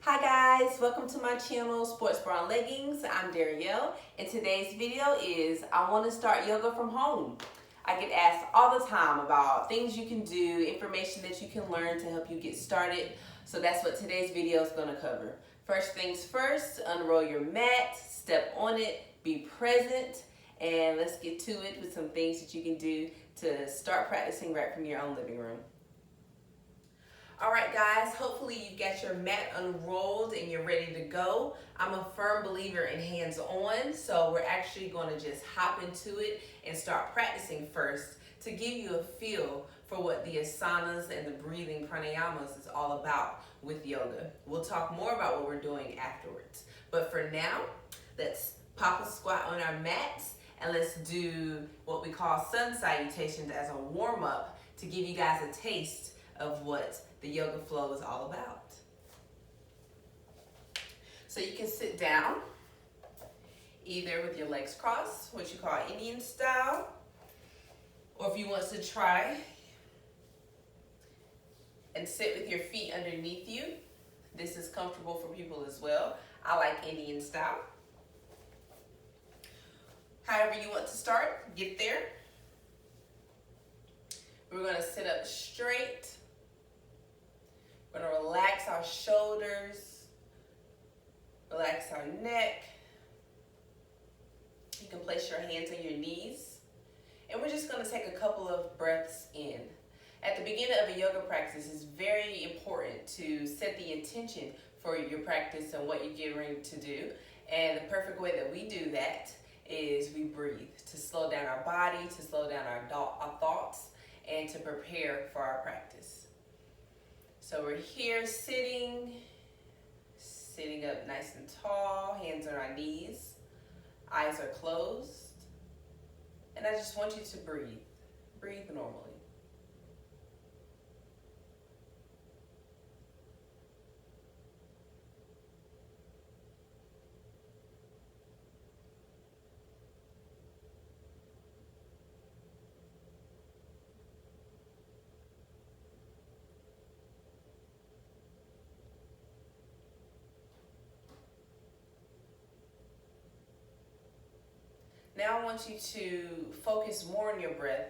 Hi guys, welcome to my channel, Sports Bra and Leggings. I'm Darielle, and today's video is I want to start yoga from home. I get asked all the time about things you can do, information that you can learn to help you get started. So that's what today's video is going to cover. First things first, unroll your mat, step on it, be present, and let's get to it with some things that you can do to start practicing right from your own living room. Alright guys, hopefully you've got your mat unrolled and you're ready to go. I'm a firm believer in hands-on, so we're actually going to just hop into it and start practicing first to give you a feel for what the asanas and the breathing pranayamas is all about with yoga. We'll talk more about what we're doing afterwards. But for now, let's pop a squat on our mats and let's do what we call sun salutations as a warm-up to give you guys a taste of what the yoga flow is all about. So you can sit down either with your legs crossed, what you call Indian style, or if you want to try and sit with your feet underneath you, this is comfortable for people as well. I like Indian style. However you want to start, get there. We're going to sit up straight. We're going to relax our shoulders, relax our neck. You can place your hands on your knees. And we're just going to take a couple of breaths in. At the beginning of a yoga practice, it's very important to set the intention for your practice and what you're getting ready to do. And the perfect way that we do that is we breathe to slow down our body, to slow down our thoughts, and to prepare for our practice. So we're here sitting up nice and tall, hands on our knees, eyes are closed, and I just want you to breathe normally. Now I want you to focus more on your breath.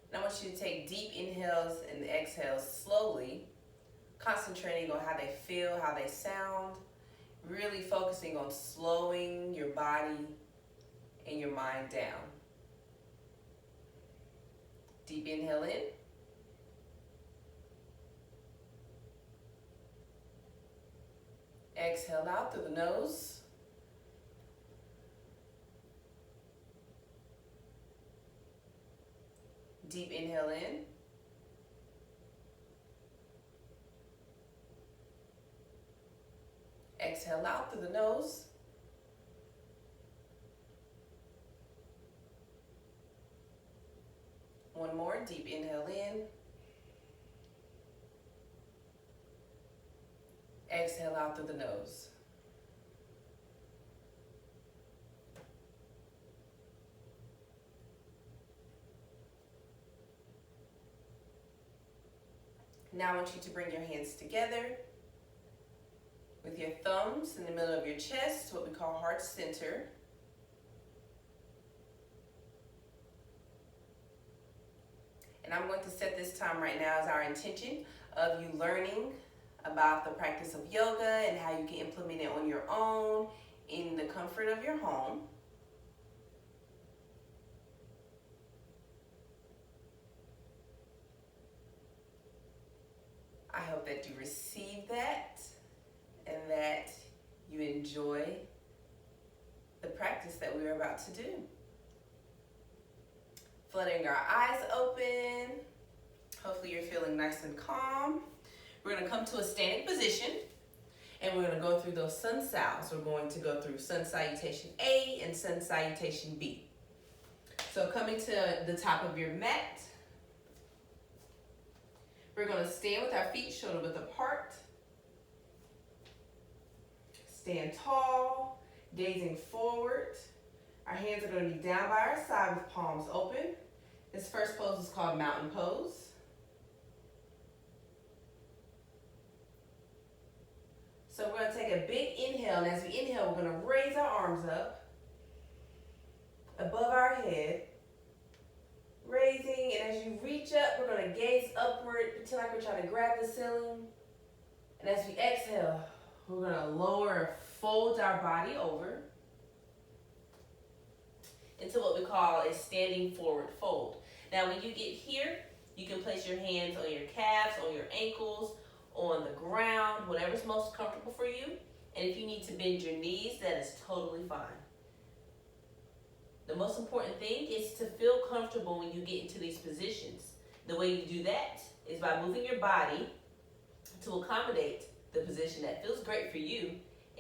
And I want you to take deep inhales and exhales slowly, concentrating on how they feel, how they sound, really focusing on slowing your body and your mind down. Deep inhale in. Exhale out through the nose. Deep inhale in. Exhale out through the nose. One more, deep inhale in. Exhale out through the nose. Now I want you to bring your hands together with your thumbs in the middle of your chest, what we call heart center. And I'm going to set this time right now as our intention of you learning about the practice of yoga and how you can implement it on your own in the comfort of your home. I hope that you receive that and that you enjoy the practice that we're about to do. Fluttering our eyes open. Hopefully you're feeling nice and calm. We're going to come to a standing position and we're going to go through those sun sals. We're going to go through sun salutation A and sun salutation B. So coming to the top of your mat, we're going to stand with our feet shoulder width apart. Stand tall, gazing forward. Our hands are going to be down by our side with palms open. This first pose is called mountain pose. So we're going to take a big inhale, and as we inhale, we're going to raise our arms up above our head. Raising, and as you reach up, we're going to gaze upward, pretend like we're trying to grab the ceiling. And as we exhale, we're going to lower and fold our body over into what we call a standing forward fold. Now when you get here, you can place your hands on your calves, on your ankles, on the ground, whatever's most comfortable for you. And if you need to bend your knees, that is totally fine. The most important thing is to feel comfortable when you get into these positions. The way you do that is by moving your body to accommodate the position that feels great for you,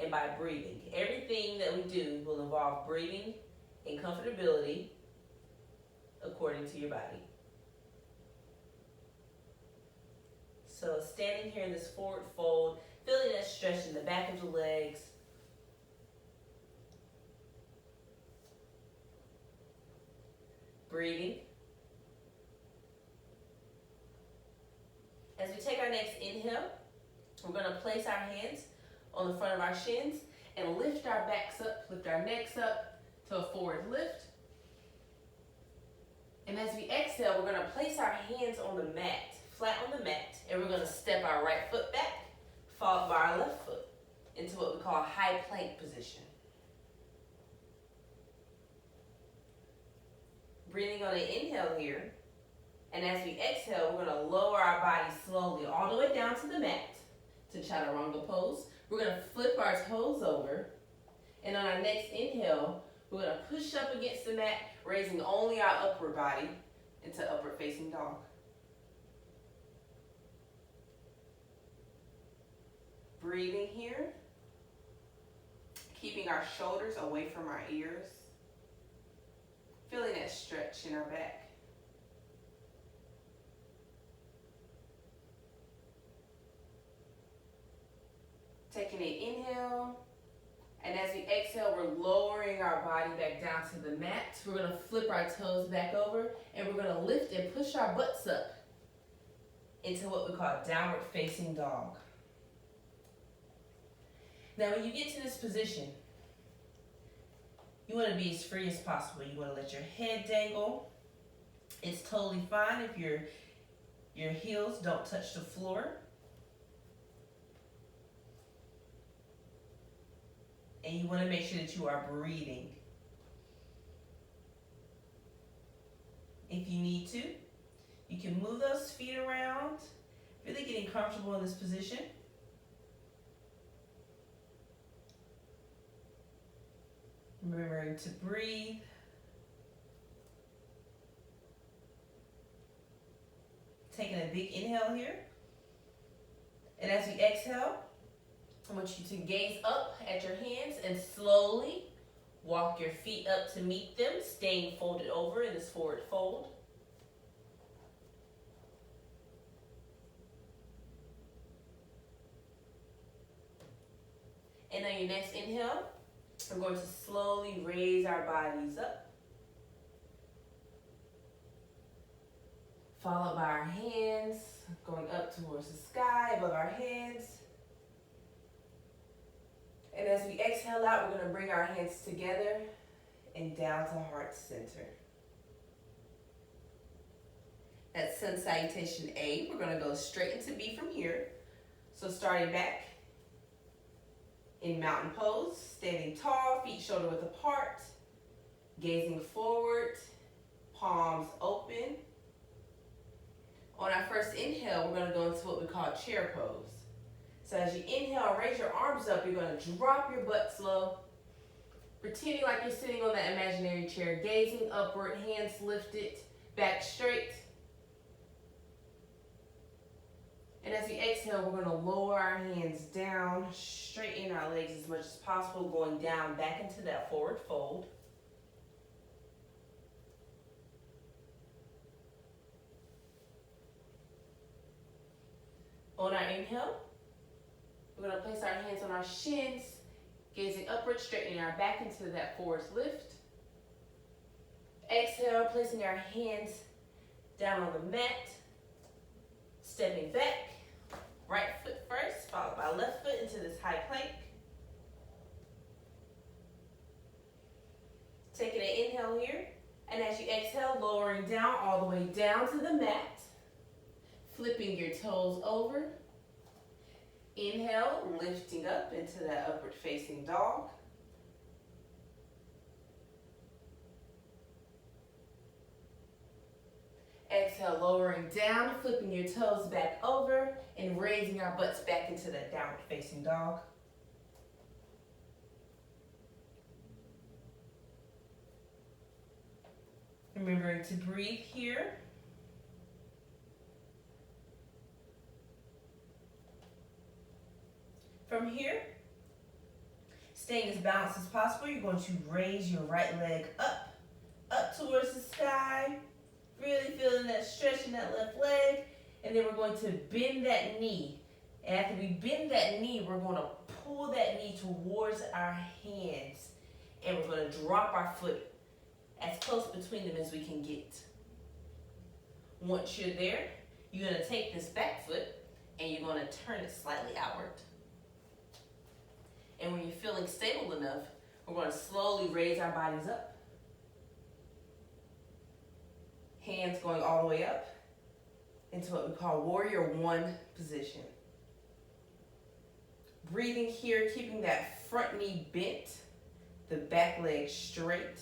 and by breathing. Everything that we do will involve breathing and comfortability according to your body. So standing here in this forward fold, feeling that stretch in the back of the legs. Breathing. As we take our next inhale, we're going to place our hands on the front of our shins and lift our backs up, lift our necks up to a forward lift. And as we exhale, we're going to place our hands on the mat, flat on the mat, and we're going to step our right foot back, followed by our left foot into what we call high plank position. Breathing on an inhale here, and as we exhale, we're going to lower our body slowly all the way down to the mat to chaturanga pose. We're going to flip our toes over, and on our next inhale, we're going to push up against the mat, raising only our upward body into upward facing dog. Breathing here, keeping our shoulders away from our ears. Feeling that stretch in our back. Taking an inhale, and as we exhale, we're lowering our body back down to the mat. We're going to flip our toes back over, and we're going to lift and push our butts up into what we call downward facing dog. Now when you get to this position, you want to be as free as possible. You want to let your head dangle. It's totally fine if your heels don't touch the floor. And you want to make sure that you are breathing. If you need to, you can move those feet around, really getting comfortable in this position. Remembering to breathe. Taking a big inhale here. And as we exhale, I want you to gaze up at your hands and slowly walk your feet up to meet them, staying folded over in this forward fold. And on your next inhale, we're going to slowly raise our bodies up, followed by our hands going up towards the sky above our heads. And as we exhale out, we're going to bring our hands together and down to heart center. That's Sun Salutation A. We're going to go straight into B from here. So starting back in mountain pose, standing tall, feet shoulder width apart, gazing forward, palms open. On our first inhale, we're going to go into what we call chair pose. So as you inhale, raise your arms up, you're going to drop your butt slow, pretending like you're sitting on that imaginary chair, gazing upward, hands lifted, back straight. And as we exhale, we're going to lower our hands down, straighten our legs as much as possible, going down back into that forward fold. On our inhale, we're going to place our hands on our shins, gazing upward, straightening our back into that forward lift. Exhale, placing our hands down on the mat, stepping back, right foot first, followed by left foot into this high plank. Taking an inhale here, and as you exhale, lowering down all the way down to the mat, flipping your toes over. Inhale, lifting up into that upward facing dog. Exhale, lowering down, flipping your toes back over, and raising our butts back into that downward facing dog. Remembering to breathe here. From here, staying as balanced as possible, you're going to raise your right leg up towards the sky, really feeling that stretch in that left leg, and then we're going to bend that knee. And after we bend that knee, we're going to pull that knee towards our hands, and we're going to drop our foot as close between them as we can get. Once you're there, you're going to take this back foot, and you're going to turn it slightly outward. And when you're feeling stable enough, we're going to slowly raise our bodies up. Hands going all the way up into what we call warrior one position. Breathing here, keeping that front knee bent, the back leg straight,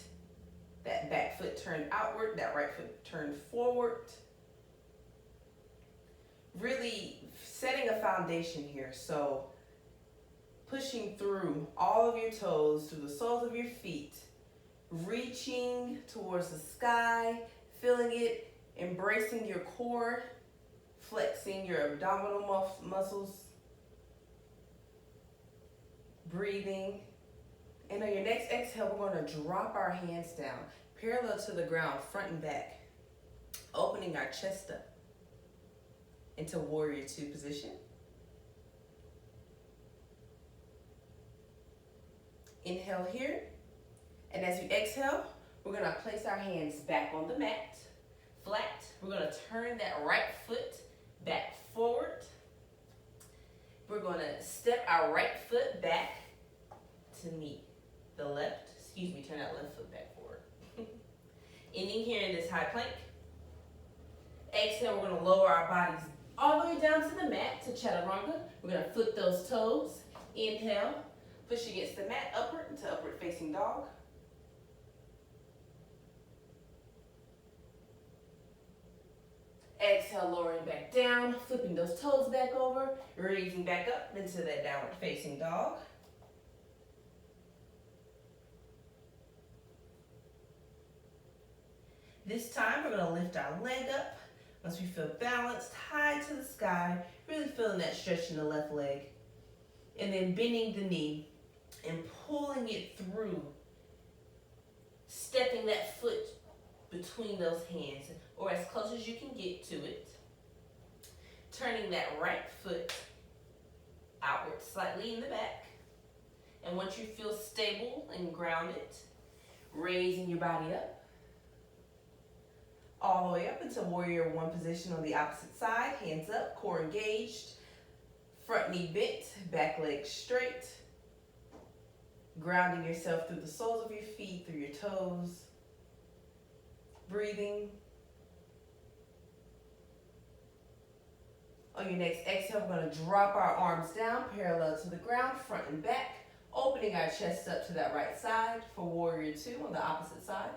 that back foot turned outward, that right foot turned forward. Really setting a foundation here. So pushing through all of your toes, through the soles of your feet, reaching towards the sky, feeling it, embracing your core, flexing your abdominal muscles, breathing. And on your next exhale, we're going to drop our hands down, parallel to the ground, front and back, opening our chest up into warrior two position. Inhale here, and as you exhale, we're going to place our hands back on the mat, flat. We're going to turn that right foot back forward. We're going to step our right foot back to meet the left. Turn that left foot back forward. Ending here in this high plank. Exhale, we're going to lower our bodies all the way down to the mat, to chaturanga. We're going to flip those toes. Inhale. Push against the mat, upward into upward facing dog. Exhale, lowering back down, flipping those toes back over, raising back up into that downward facing dog. This time, we're going to lift our leg up. Once we feel balanced, high to the sky, really feeling that stretch in the left leg. And then bending the knee and pulling it through, stepping that foot between those hands, or as close as you can get to it. Turning that right foot outward slightly in the back. And once you feel stable and grounded, raising your body up, all the way up into warrior one position on the opposite side. Hands up, core engaged, front knee bent, back leg straight. Grounding yourself through the soles of your feet, through your toes. Breathing. On your next exhale, we're going to drop our arms down, parallel to the ground, front and back, opening our chest up to that right side for warrior two on the opposite side.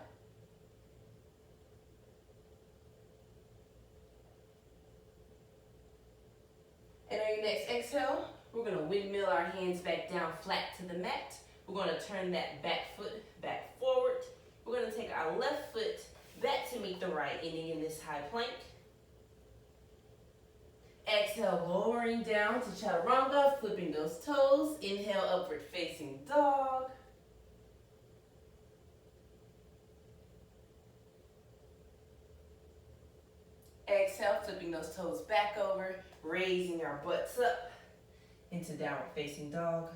And on your next exhale, we're going to windmill our hands back down flat to the mat. We're going to turn that back foot back forward. We're going to take our left foot back to meet the right, ending in this high plank. Exhale, lowering down to chaturanga, flipping those toes. Inhale, upward facing dog. Exhale, flipping those toes back over, raising our butts up into downward facing dog.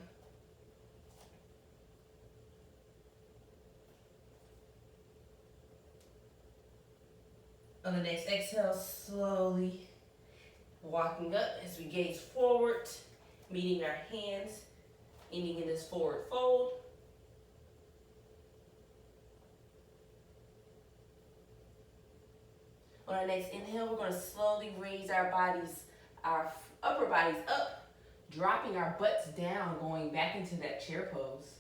On the next exhale, slowly walking up as we gaze forward, meeting our hands ending in this forward fold. On our next inhale, we're going to slowly raise our upper bodies up, dropping our butts down, going back into that chair pose.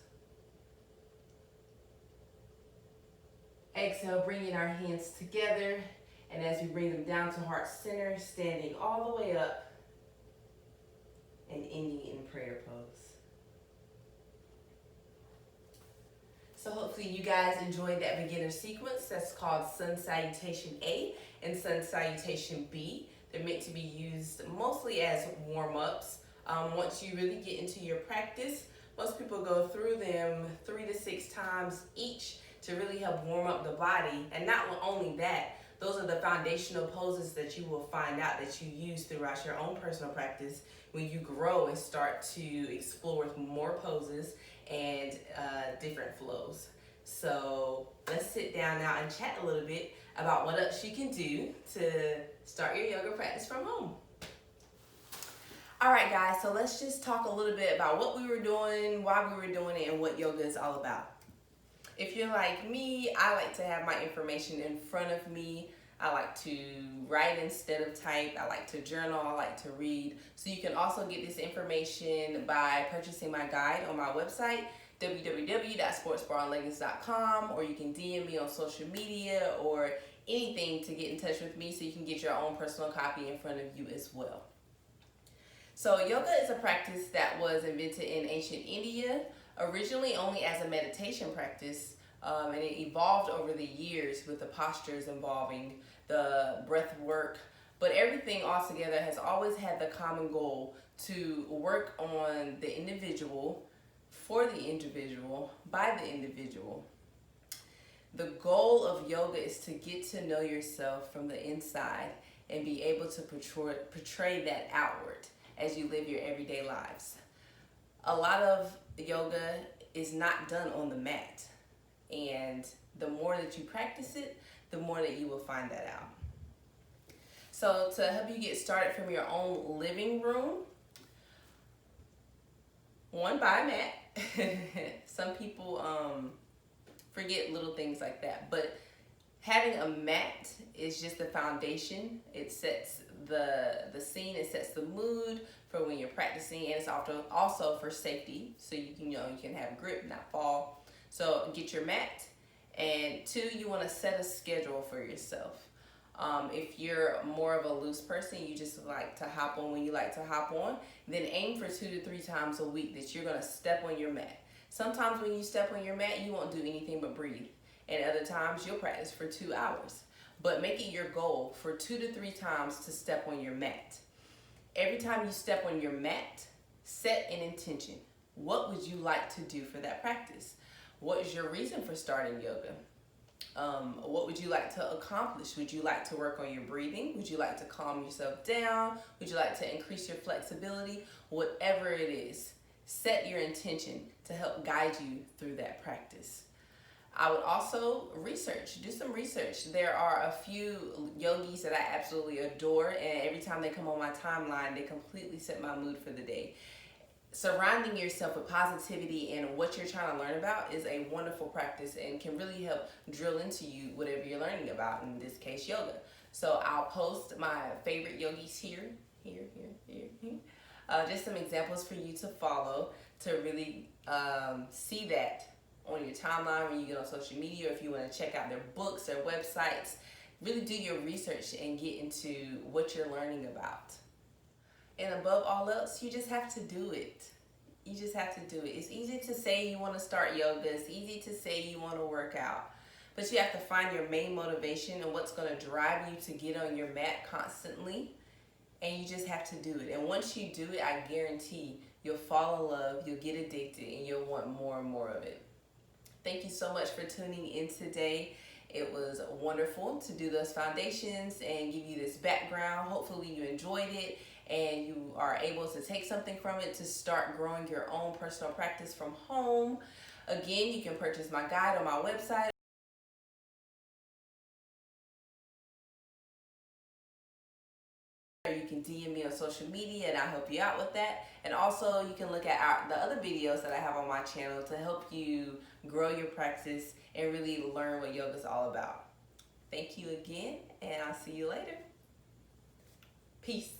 Exhale, bringing our hands together, and as we bring them down to heart center, standing all the way up and ending in prayer pose. So hopefully you guys enjoyed that beginner sequence. That's called Sun Salutation A and Sun Salutation B. They're meant to be used mostly as warm-ups. Once you really get into your practice, most people go through them 3 to 6 times each to really help warm up the body. And not only that, those are the foundational poses that you will find out that you use throughout your own personal practice when you grow and start to explore with more poses and different flows. So let's sit down now and chat a little bit about what else you can do to start your yoga practice from home. All right, guys, so let's just talk a little bit about what we were doing, why we were doing it, and what yoga is all about. If you're like me, I like to have my information in front of me. I like to write instead of type. I like to journal. I like to read. So you can also get this information by purchasing my guide on my website, www.sportsbraandleggings.com, or you can DM me on social media or anything to get in touch with me so you can get your own personal copy in front of you as well. So yoga is a practice that was invented in ancient India, originally only as a meditation practice, and it evolved over the years with the postures involving the breath work. But everything altogether has always had the common goal to work on the individual, for the individual, by the individual. The goal of yoga is to get to know yourself from the inside and be able to portray that outward as you live your everyday lives. A lot of yoga is not done on the mat, and the more that you practice it, the more that you will find that out. So to help you get started from your own living room, one, buy a mat. Some people forget little things like that, but having a mat is just the foundation. It sets the scene, it sets the mood for when you're practicing, and it's also for safety, so you can have grip, not fall. So get your mat. And 2, you want to set a schedule for yourself. If you're more of a loose person, you just like to hop on when you like to hop on, then aim for 2 to 3 times a week that you're going to step on your mat. Sometimes when you step on your mat, you won't do anything but breathe. And other times you'll practice for 2 hours. But make it your goal for 2 to 3 times to step on your mat. Every time you step on your mat, set an intention. What would you like to do for that practice? What is your reason for starting yoga? What would you like to accomplish? Would you like to work on your breathing? Would you like to calm yourself down? Would you like to increase your flexibility? Whatever it is, set your intention to help guide you through that practice. I would also do some research. There are a few yogis that I absolutely adore, and every time they come on my timeline, they completely set my mood for the day. Surrounding yourself with positivity and what you're trying to learn about is a wonderful practice and can really help drill into you whatever you're learning about, in this case, yoga. So I'll post my favorite yogis here. Just some examples for you to follow to really see that on your timeline when you get on social media, or if you want to check out their books, their websites. Really do your research and get into what you're learning about. And above all else, you just have to do it. You just have to do it. It's easy to say you want to start yoga. It's easy to say you want to work out. But you have to find your main motivation and what's going to drive you to get on your mat constantly. And you just have to do it. And once you do it, I guarantee you'll fall in love, you'll get addicted, and you'll want more and more of it. Thank you so much for tuning in today. It was wonderful to do those foundations and give you this background. Hopefully you enjoyed it and you are able to take something from it to start growing your own personal practice from home. Again, you can purchase my guide on my website. Or you can DM me on social media and I'll help you out with that. And also you can look at the other videos that I have on my channel to help you grow your practice and really learn what yoga is all about. Thank you again, and I'll see you later. Peace.